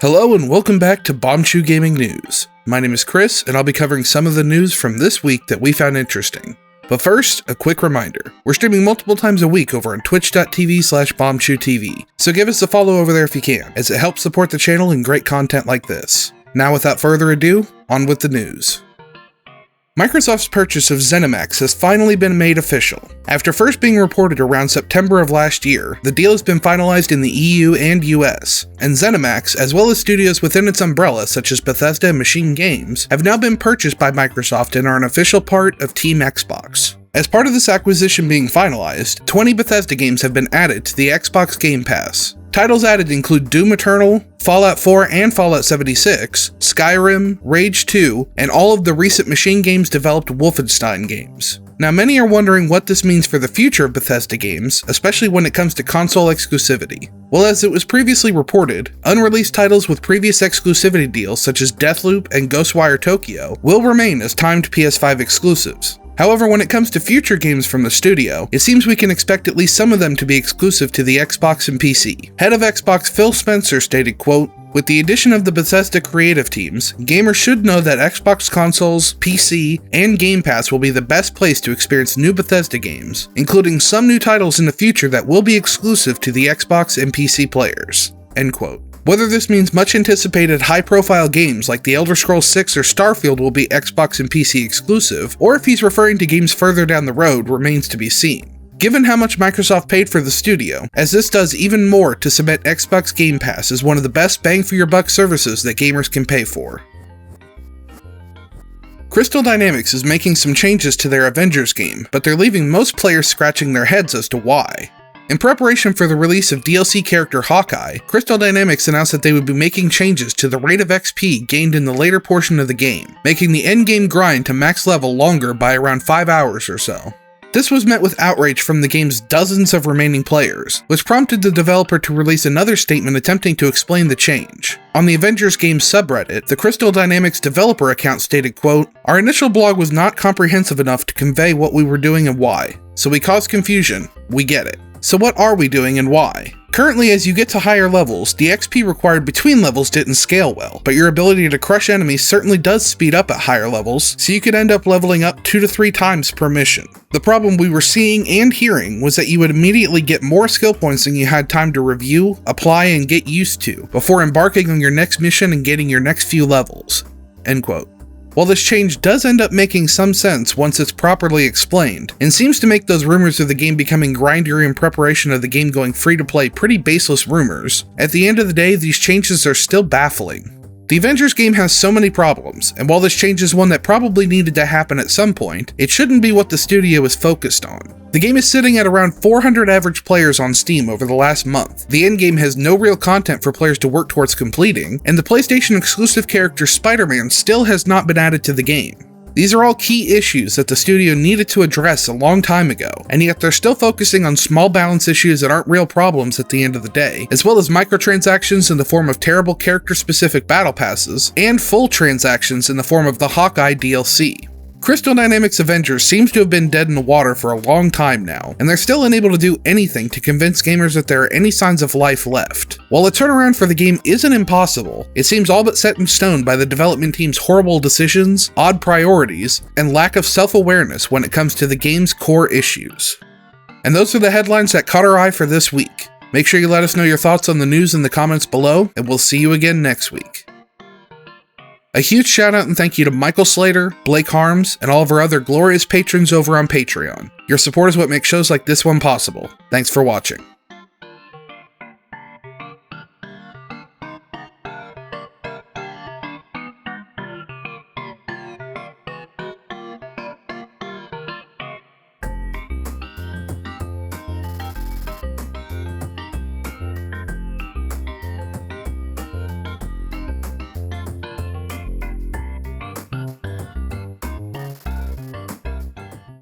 Hello and welcome back to Bombchu Gaming News. My name is Chris, and I'll be covering some of the news from this week that we found interesting. But first, a quick reminder. We're streaming multiple times a week over on twitch.tv/BombchuTV, so give us a follow over there if you can, as it helps support the channel and great content like this. Now without further ado, on with the news. Microsoft's purchase of Zenimax has finally been made official. After first being reported around September of last year, the deal has been finalized in the EU and US, and Zenimax, as well as studios within its umbrella such as Bethesda and Machine Games, have now been purchased by Microsoft and are an official part of Team Xbox. As part of this acquisition being finalized, 20 Bethesda games have been added to the Xbox Game Pass. Titles added include Doom Eternal, Fallout 4 and Fallout 76, Skyrim, Rage 2, and all of the recent Machine Games developed Wolfenstein games. Now many are wondering what this means for the future of Bethesda games, especially when it comes to console exclusivity. Well, as it was previously reported, unreleased titles with previous exclusivity deals such as Deathloop and Ghostwire Tokyo will remain as timed PS5 exclusives. However, when it comes to future games from the studio, it seems we can expect at least some of them to be exclusive to the Xbox and PC. Head of Xbox Phil Spencer stated, quote, "With the addition of the Bethesda creative teams, gamers should know that Xbox consoles, PC, and Game Pass will be the best place to experience new Bethesda games, including some new titles in the future that will be exclusive to the Xbox and PC players." End quote. Whether this means much anticipated high-profile games like The Elder Scrolls 6 or Starfield will be Xbox and PC exclusive, or if he's referring to games further down the road remains to be seen. Given how much Microsoft paid for the studio, as this does even more to cement Xbox Game Pass as one of the best bang-for-your-buck services that gamers can pay for. Crystal Dynamics is making some changes to their Avengers game, but they're leaving most players scratching their heads as to why. In preparation for the release of DLC character Hawkeye, Crystal Dynamics announced that they would be making changes to the rate of XP gained in the later portion of the game, making the endgame grind to max level longer by around 5 hours or so. This was met with outrage from the game's dozens of remaining players, which prompted the developer to release another statement attempting to explain the change. On the Avengers game subreddit, the Crystal Dynamics developer account stated, quote, "Our initial blog was not comprehensive enough to convey what we were doing and why, so we caused confusion. We get it. So what are we doing and why? Currently, as you get to higher levels, the XP required between levels didn't scale well, but your ability to crush enemies certainly does speed up at higher levels, so you could end up leveling up 2 to 3 times per mission. The problem we were seeing and hearing was that you would immediately get more skill points than you had time to review, apply, and get used to, before embarking on your next mission and getting your next few levels." End quote. While this change does end up making some sense once it's properly explained, and seems to make those rumors of the game becoming grindier in preparation of the game going free to play pretty baseless rumors, at the end of the day these changes are still baffling. The Avengers game has so many problems, and while this change is one that probably needed to happen at some point, it shouldn't be what the studio is focused on. The game is sitting at around 400 average players on Steam over the last month. The endgame has no real content for players to work towards completing, and the PlayStation exclusive character Spider-Man still has not been added to the game. These are all key issues that the studio needed to address a long time ago, and yet they're still focusing on small balance issues that aren't real problems at the end of the day, as well as microtransactions in the form of terrible character-specific battle passes, and full transactions in the form of the Hawkeye DLC. Crystal Dynamics Avengers seems to have been dead in the water for a long time now, and they're still unable to do anything to convince gamers that there are any signs of life left. While a turnaround for the game isn't impossible, it seems all but set in stone by the development team's horrible decisions, odd priorities, and lack of self-awareness when it comes to the game's core issues. And those are the headlines that caught our eye for this week. Make sure you let us know your thoughts on the news in the comments below, and we'll see you again next week. A huge shout out and thank you to Michael Slater, Blake Harms, and all of our other glorious patrons over on Patreon. Your support is what makes shows like this one possible. Thanks for watching.